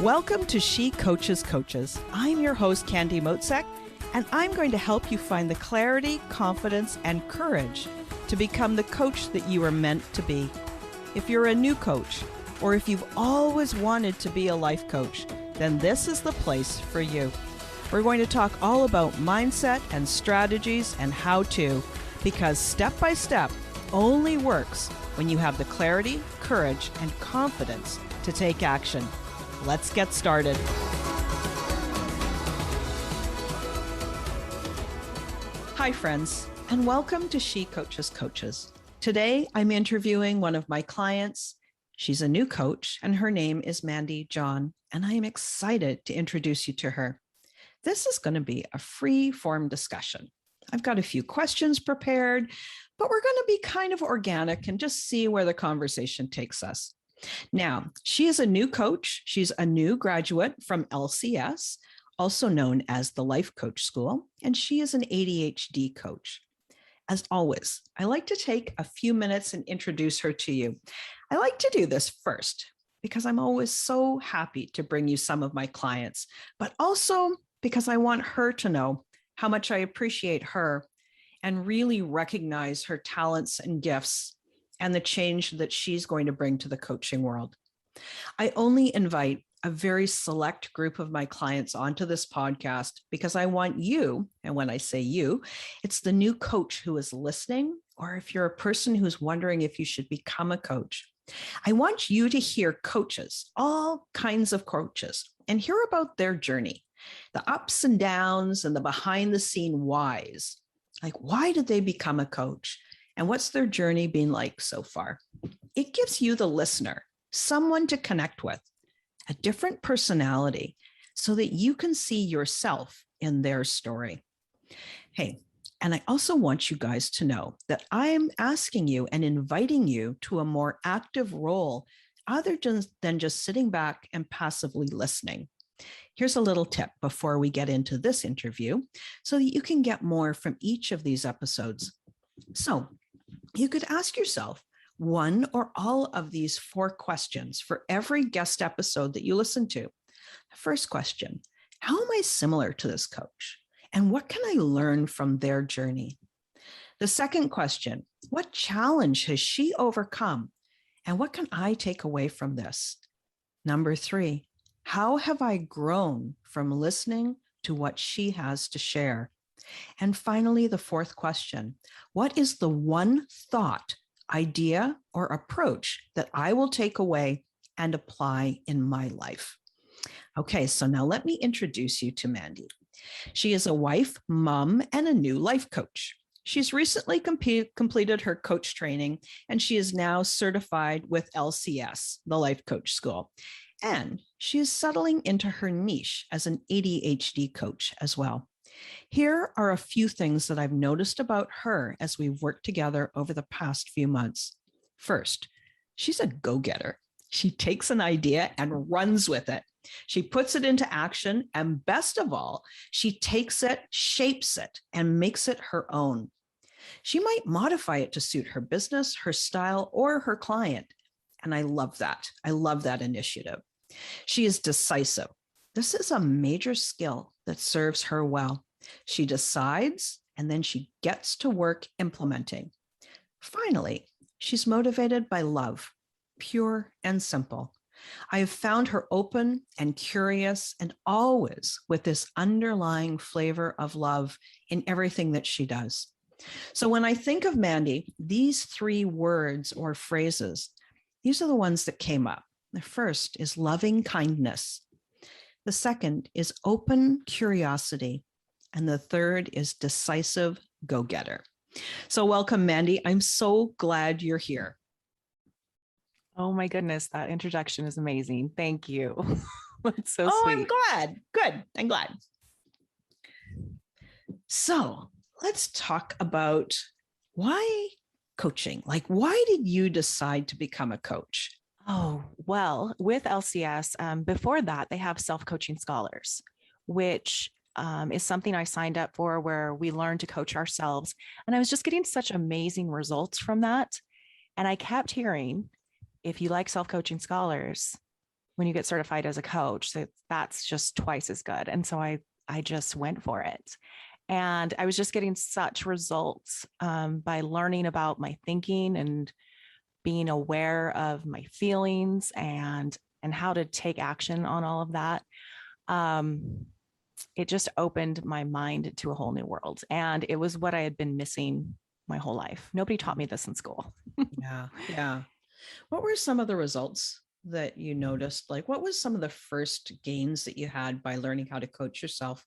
Welcome to She Coaches Coaches. I'm your host, Candy Motzek, and I'm going to help you find the clarity, confidence, and courage to become the coach that you are meant to be. If you're a new coach, or if you've always wanted to be a life coach, then this is the place for you. We're going to talk all about mindset and strategies and how to, because step by step only works when you have the clarity, courage, and confidence to take action. Let's get started. Hi, friends, and welcome to She Coaches Coaches. Today, I'm interviewing one of my clients. She's a new coach, and her name is Mande John, and I am excited to introduce you to her. This is going to be a free-form discussion. I've got a few questions prepared, but we're going to be kind of organic and just see where the conversation takes us. Now, she is a new coach. She's a new graduate from LCS, also known as the Life Coach School, and she is an ADHD coach. As always, I like to take a few minutes and introduce her to you. I like to do this first because I'm always so happy to bring you some of my clients, but also because I want her to know how much I appreciate her and really recognize her talents and gifts and the change that she's going to bring to the coaching world. I only invite a very select group of my clients onto this podcast because I want you, and when I say you, it's the new coach who is listening, or if you're a person who's wondering if you should become a coach. I want you to hear coaches, all kinds of coaches, and hear about their journey, the ups and downs and the behind the scene whys. Like, why did they become a coach? And what's their journey been like so far? It gives you, the listener, someone to connect with, a different personality, so that you can see yourself in their story. Hey, and I also want you guys to know that I'm asking you and inviting you to a more active role other than just sitting back and passively listening. Here's a little tip before we get into this interview so that you can get more from each of these episodes. So you could ask yourself one or all of these 4 questions for every guest episode that you listen to. The first question, how am I similar to this coach? And what can I learn from their journey? The second question, what challenge has she overcome? And what can I take away from this? Number 3, how have I grown from listening to what she has to share? And finally, the 4th question, what is the one thought, idea, or approach that I will take away and apply in my life? Okay, so now let me introduce you to Mande. She is a wife, mom, and a new life coach. She's recently completed her coach training, and she is now certified with LCS, the Life Coach School. And she is settling into her niche as an ADHD coach as well. Here are a few things that I've noticed about her as we've worked together over the past few months. First, she's a go-getter. She takes an idea and runs with it. She puts it into action, and best of all, she takes it, shapes it, and makes it her own. She might modify it to suit her business, her style, or her client. And I love that. I love that initiative. She is decisive. This is a major skill that serves her well. She decides, and then she gets to work implementing. Finally, she's motivated by love, pure and simple. I have found her open and curious, and always with this underlying flavor of love in everything that she does. So when I think of Mande, these 3 words or phrases, these are the ones that came up. The first is loving kindness. The second is open curiosity. And the third is decisive go-getter. So welcome, Mande. I'm so glad you're here. Oh my goodness, that introduction is amazing. Thank you. That's so sweet. I'm glad. Good. I'm glad. So let's talk about why coaching. Like, why did you decide to become a coach? Oh, well, with LCS, before that, they have self-coaching scholars, which is something I signed up for, where we learn to coach ourselves. And I was just getting such amazing results from that. And I kept hearing, if you like self-coaching scholars, when you get certified as a coach, that's just twice as good. And so I just went for it. And I was just getting such results by learning about my thinking and being aware of my feelings and how to take action on all of that. It just opened my mind to a whole new world. And it was what I had been missing my whole life. Nobody taught me this in school. Yeah. Yeah. What were some of the results that you noticed? Like, what was some of the first gains that you had by learning how to coach yourself?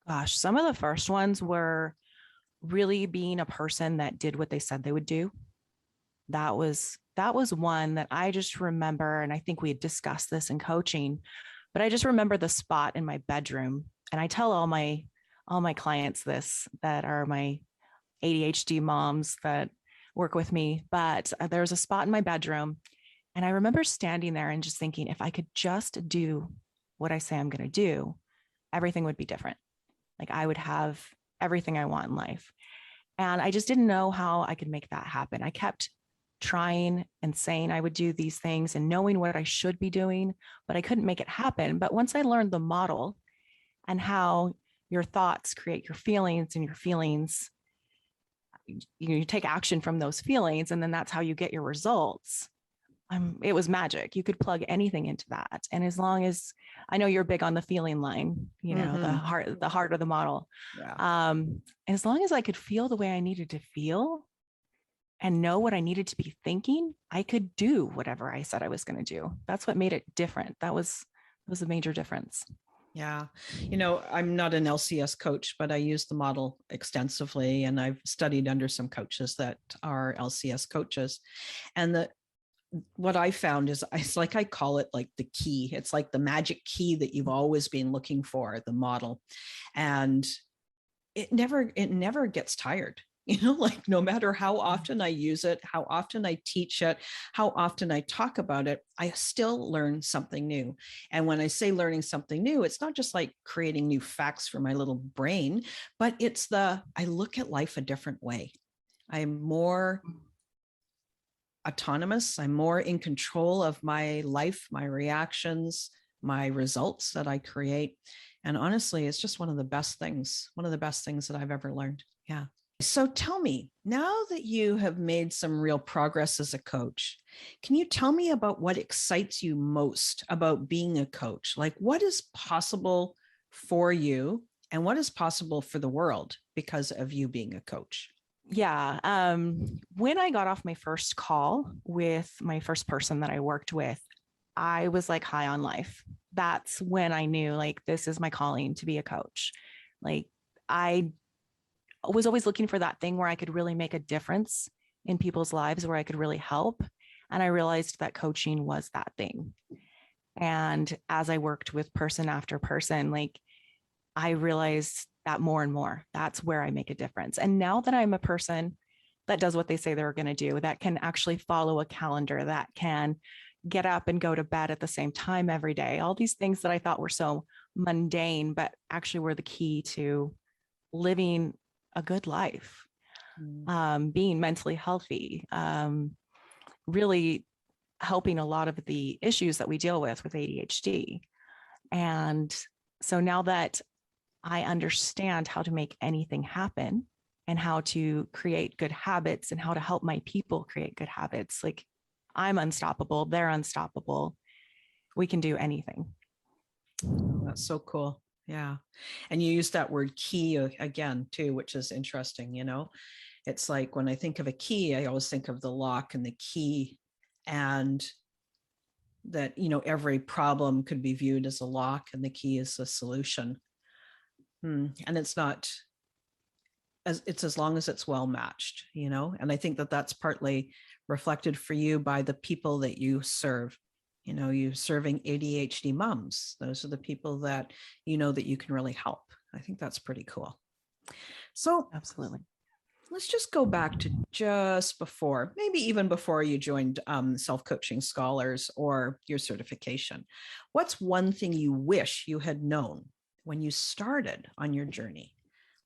Gosh, some of the first ones were really being a person that did what they said they would do. That was one that I just remember, and I think we had discussed this in coaching, but I just remember the spot in my bedroom, and I tell all my clients this that are my ADHD moms that work with me, but there was a spot in my bedroom, and I remember standing there and just thinking, if I could just do what I say I'm going to do, everything would be different. Like I would have everything I want in life. And I just didn't know how I could make that happen. I kept trying and saying I would do these things and knowing what I should be doing, but I couldn't make it happen. But once I learned the model and how your thoughts create your feelings and your feelings, you take action from those feelings, and then that's how you get your results. It was magic. You could plug anything into that. And as long as I know you're big on the feeling line, the heart of the model. Yeah. And as long as I could feel the way I needed to feel and know what I needed to be thinking, I could do whatever I said I was going to do. That's what made it different. That was a major difference. Yeah. I'm not an LCS coach, but I use the model extensively, and I've studied under some coaches that are LCS coaches. And what I found is it's like, I call it like the key. It's like the magic key that you've always been looking for, the model. And it never gets tired. Like no matter how often I use it, how often I teach it, how often I talk about it, I still learn something new. And when I say learning something new, it's not just like creating new facts for my little brain, but I look at life a different way. I'm more autonomous. I'm more in control of my life, my reactions, my results that I create. And honestly, it's just one of the best things that I've ever learned. Yeah. So tell me, now that you have made some real progress as a coach, can you tell me about what excites you most about being a coach? Like what is possible for you and what is possible for the world because of you being a coach? Yeah. When I got off my first call with my first person that I worked with, I was like high on life. That's when I knew like, this is my calling to be a coach. Like I was always looking for that thing where I could really make a difference in people's lives, where I could really help. And I realized that coaching was that thing. And as I worked with person after person, like I realized that more and more, that's where I make a difference. And now that I'm a person that does what they say they're going to do, that can actually follow a calendar, that can get up and go to bed at the same time every day, all these things that I thought were so mundane, but actually were the key to living a good life, being mentally healthy, really helping a lot of the issues that we deal with ADHD. And so now that I understand how to make anything happen and how to create good habits and how to help my people create good habits, like I'm unstoppable, they're unstoppable. We can do anything. Oh, that's so cool. Yeah. And you use that word key again, too, which is interesting. It's like when I think of a key, I always think of the lock and the key, and that, every problem could be viewed as a lock and the key is a solution. And it's not it's as long as it's well matched, and I think that that's partly reflected for you by the people that you serve. You serving ADHD moms. Those are the people that that you can really help. I think that's pretty cool. So Absolutely. let's just go back to just before, maybe even before you joined Self-Coaching Scholars or your certification. What's one thing you wish you had known when you started on your journey?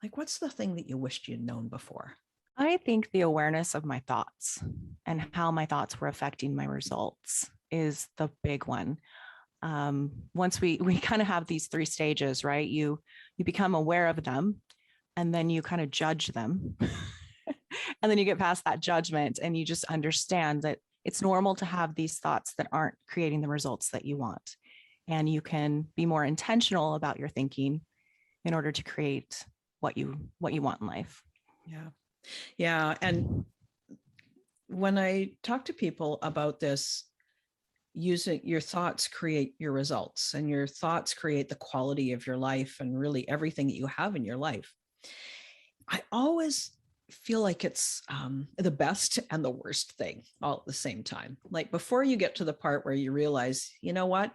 Like, what's the thing that you wished you'd known before? I think the awareness of my thoughts and how my thoughts were affecting my results. is the big one. Once we kind of have these three stages, right? You become aware of them, and then you kind of judge them. And then you get past that judgment and you just understand that it's normal to have these thoughts that aren't creating the results that you want. And you can be more intentional about your thinking in order to create what you want in life. Yeah. Yeah. And when I talk to people about this, using your thoughts create your results, and your thoughts create the quality of your life and really everything that you have in your life. I always feel like it's the best and the worst thing all at the same time. Like before you get to the part where you realize, you know what,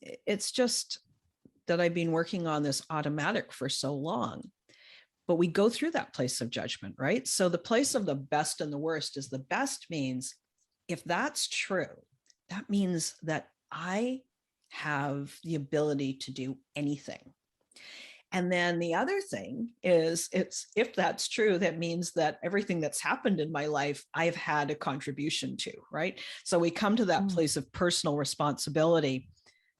it's just that I've been working on this automatic for so long. But we go through that place of judgment, right? So the place of the best and the worst is the best means if that's true, that means that I have the ability to do anything. And then the other thing is, it's if that's true, that means that everything that's happened in my life, I've had a contribution to, right? So we come to that place of personal responsibility,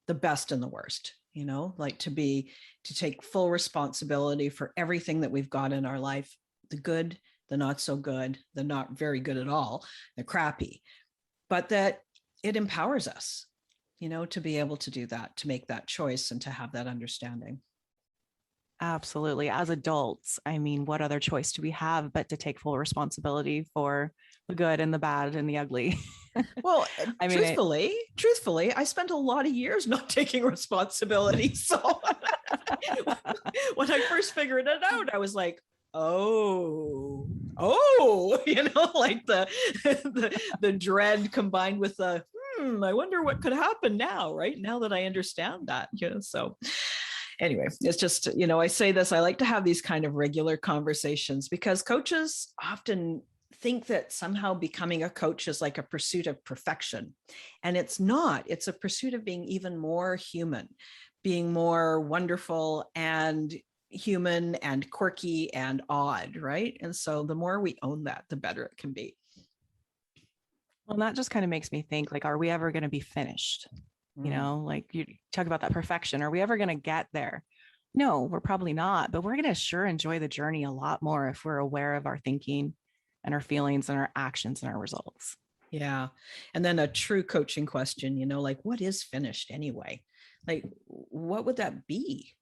the best and the worst, like to take full responsibility for everything that we've got in our life, the good, the not so good, the not very good at all, the crappy, but that it empowers us, to be able to do that, to make that choice and to have that understanding. Absolutely. As adults, I mean, what other choice do we have but to take full responsibility for the good and the bad and the ugly? Well, I mean, truthfully, I spent a lot of years not taking responsibility. So when I first figured it out, I was like, oh, like the dread combined with the, I wonder what could happen now, right? Now that I understand that, so anyway, it's just, I say this, I like to have these kind of regular conversations because coaches often think that somehow becoming a coach is like a pursuit of perfection. And it's not. It's a pursuit of being even more human, being more wonderful and human and quirky and odd, right? And so the more we own that, the better it can be. Well, that just kind of makes me think, like, are we ever going to be finished? Like you talk about that perfection. Are we ever going to get there? No, we're probably not, but we're going to sure enjoy the journey a lot more if we're aware of our thinking and our feelings and our actions and our results. Yeah. And then a true coaching question, like what is finished anyway? Like, what would that be?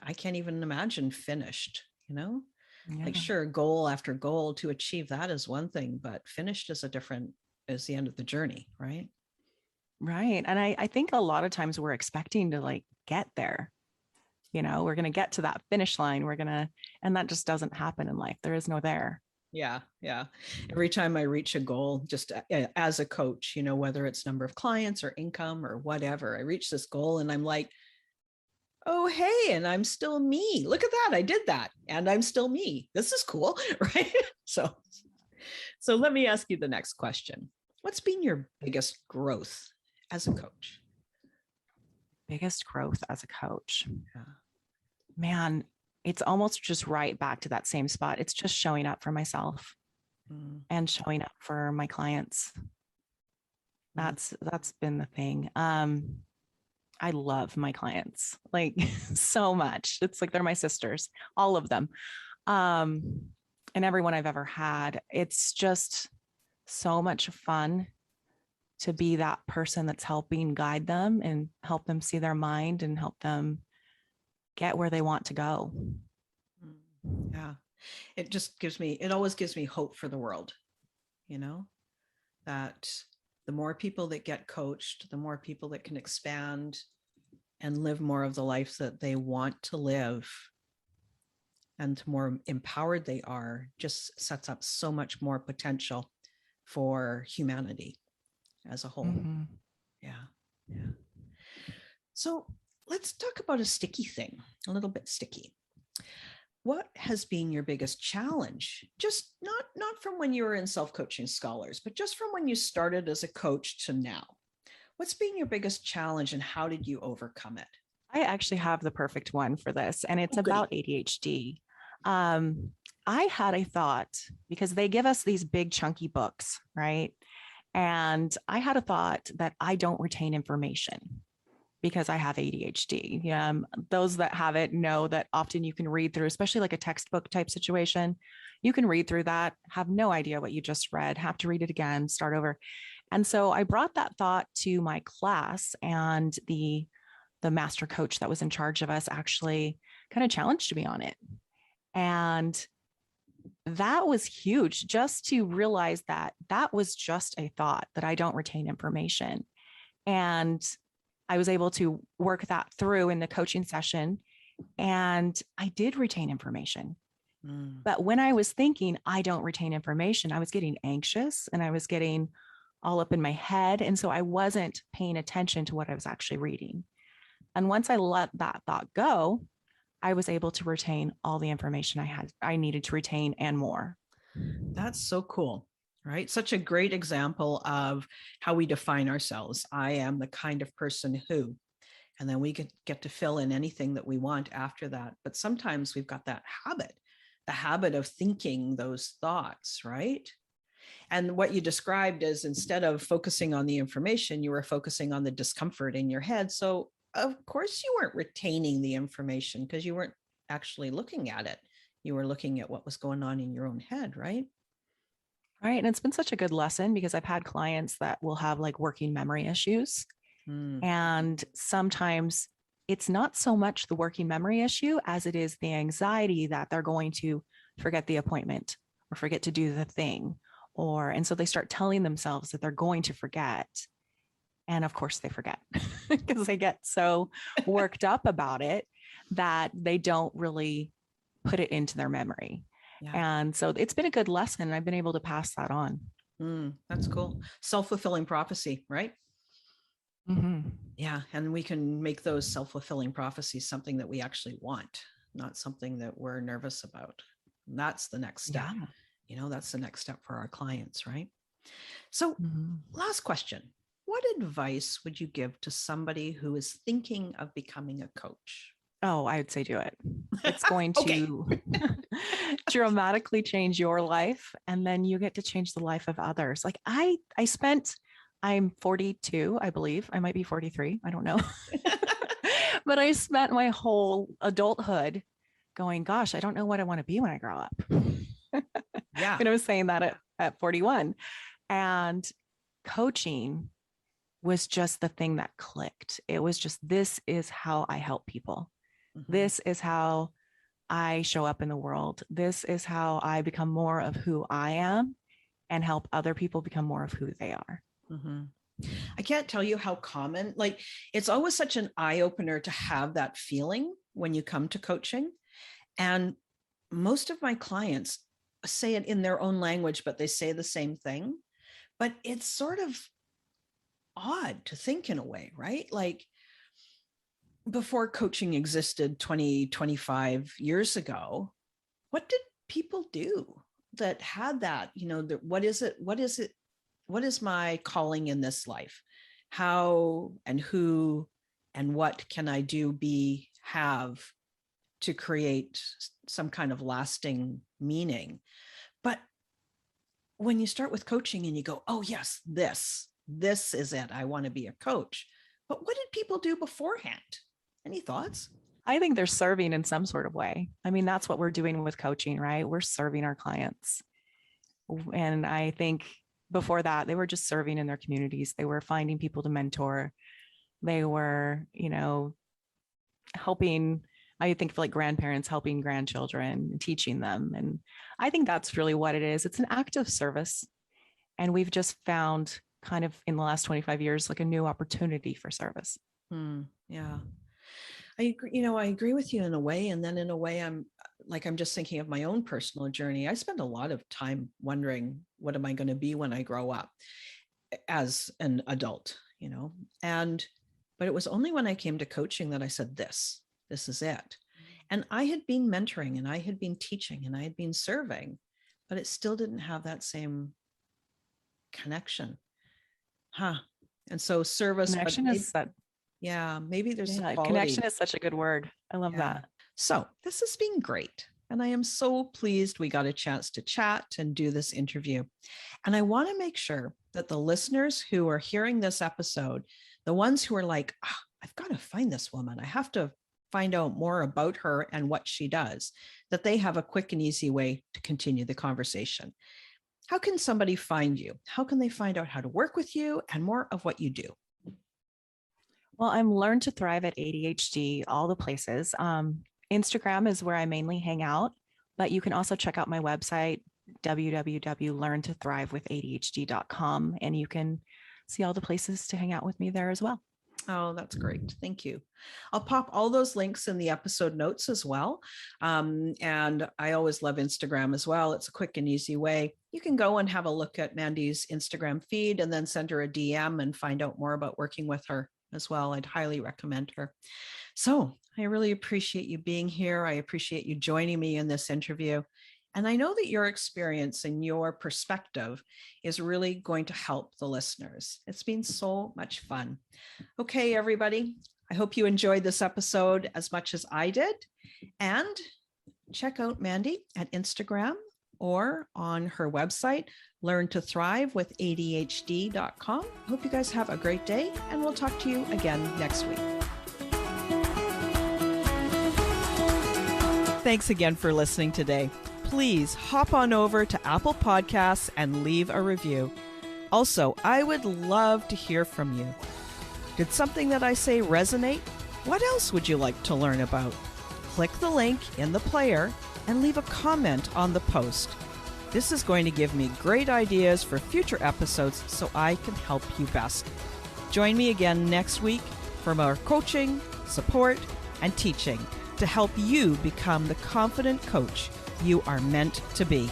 I can't even imagine finished, Yeah. Like sure, goal after goal to achieve that is one thing, but finished is is the end of the journey, right? Right. And I think a lot of times we're expecting to like get there. We're going to get to that finish line. And that just doesn't happen in life. There is no there. Yeah. Yeah. Every time I reach a goal, just as a coach, whether it's number of clients or income or whatever, I reach this goal and I'm like, oh, hey, and I'm still me. Look at that. I did that. And I'm still me. This is cool. Right. So let me ask you the next question. What's been your biggest growth as a coach? Biggest growth as a coach. Yeah. Man, it's almost just right back to that same spot. It's just showing up for myself and showing up for my clients. That's been the thing. I love my clients like so much. It's like they're my sisters, all of them. And everyone I've ever had. It's just so much fun to be that person that's helping guide them and help them see their mind and help them get where they want to go. Yeah. It always gives me hope for the world, that the more people that get coached, the more people that can expand and live more of the life that they want to live, and the more empowered they are, just sets up so much more potential for humanity as a whole. Mm-hmm. Yeah. Yeah. So let's talk about a sticky thing, a little bit sticky. What has been your biggest challenge? Just not from when you were in Self-Coaching Scholars, but just from when you started as a coach to now. What's been your biggest challenge and how did you overcome it? I actually have the perfect one for this, and it's about ADHD. I had a thought because they give us these big chunky books, right? And I had a thought that I don't retain information because I have ADHD. Those that have it know that often you can read through, especially like a textbook type situation. You can read through that, have no idea what you just read, have to read it again, start over. And so I brought that thought to my class, and the master coach that was in charge of us actually kind of challenged me on it. And that was huge, just to realize that that was just a thought, that I don't retain information. And I was able to work that through in the coaching session, and I did retain information. But when I was thinking I don't retain information, I was getting anxious and I was getting all up in my head. And so I wasn't paying attention to what I was actually reading. And once I let that thought go, I was able to retain all the information I needed to retain and more. That's so cool, right? Such a great example of how we define ourselves. I am the kind of person who, and then we get to fill in anything that we want after that. But sometimes we've got that habit, the habit of thinking those thoughts, right? And what you described is, instead of focusing on the information, you were focusing on the discomfort in your head. So of course you weren't retaining the information because you weren't actually looking at it. You were looking at what was going on in your own head, right? Right. And it's been such a good lesson because I've had clients that will have like working memory issues. And sometimes it's not so much the working memory issue as it is the anxiety that they're going to forget the appointment or forget to do the thing. And so they start telling themselves that they're going to forget. And of course they forget because they get so worked up about it that they don't really put it into their memory. Yeah. And so it's been a good lesson. I've been able to pass that on. That's cool. Self-fulfilling prophecy, right? Mm-hmm. Yeah. And we can make those self-fulfilling prophecies something that we actually want, not something that we're nervous about. And that's the next step. Yeah. That's the next step for our clients, right? So last question. What advice would you give to somebody who is thinking of becoming a coach? Oh, I would say do it. It's going to dramatically change your life. And then you get to change the life of others. Like I'm 42, I believe. I might be 43. I don't know. But I spent my whole adulthood going, gosh, I don't know what I want to be when I grow up. Yeah. And I was saying that at 41. And coaching was just the thing that clicked. It was just, this is how I help people. This is how I show up in the world. This is how I become more of who I am and help other people become more of who they are. I can't tell you how common, like, it's always such an eye opener to have that feeling when you come to coaching. And most of my clients say it in their own language, but they say the same thing. But it's sort of odd to think in a way, right? Like, before coaching existed 20, 25 years ago, what did people do that had that, what is my calling in this life? How and who and what can I have to create some kind of lasting meaning? But when you start with coaching and you go, oh yes, this is it, I want to be a coach. But what did people do beforehand? Any thoughts? I think they're serving in some sort of way. I mean, that's what we're doing with coaching, right? We're serving our clients. And I think before that, they were just serving in their communities. They were finding people to mentor. They were, helping, I think of like grandparents helping grandchildren, teaching them. And I think that's really what it is. It's an act of service. And we've just found kind of in the last 25 years, like a new opportunity for service. Yeah. I agree with you in a way. And then in a way, I'm just thinking of my own personal journey. I spend a lot of time wondering, what am I going to be when I grow up as an adult, but it was only when I came to coaching that I said, this is it. And I had been mentoring and I had been teaching and I had been serving, but it still didn't have that same connection. And so service. Connection is that. Yeah, maybe there's some quality. Connection is such a good word. I love that. So this has been great. And I am so pleased we got a chance to chat and do this interview. And I want to make sure that the listeners who are hearing this episode, the ones who are like, I've got to find this woman, I have to find out more about her and what she does, that they have a quick and easy way to continue the conversation. How can somebody find you? How can they find out how to work with you and more of what you do? Well, I'm Learn to Thrive at ADHD, all the places. Instagram is where I mainly hang out, but you can also check out my website, www.learntothrivewithadhd.com, and you can see all the places to hang out with me there as well. Oh, that's great. Thank you. I'll pop all those links in the episode notes as well. And I always love Instagram as well. It's a quick and easy way. You can go and have a look at Mandy's Instagram feed and then send her a DM and find out more about working with her as well. I'd highly recommend her. So I really appreciate you being here. I appreciate you joining me in this interview. And I know that your experience and your perspective is really going to help the listeners. It's been so much fun. Okay, everybody, I hope you enjoyed this episode as much as I did. And check out Mande at Instagram or on her website, learntothrivewithadhd.com. I hope you guys have a great day, and we'll talk to you again next week. Thanks again for listening today. Please hop on over to Apple Podcasts and leave a review. Also, I would love to hear from you. Did something that I say resonate? What else would you like to learn about? Click the link in the player and leave a comment on the post. This is going to give me great ideas for future episodes so I can help you best. Join me again next week for more coaching, support, and teaching to help you become the confident coach you are meant to be.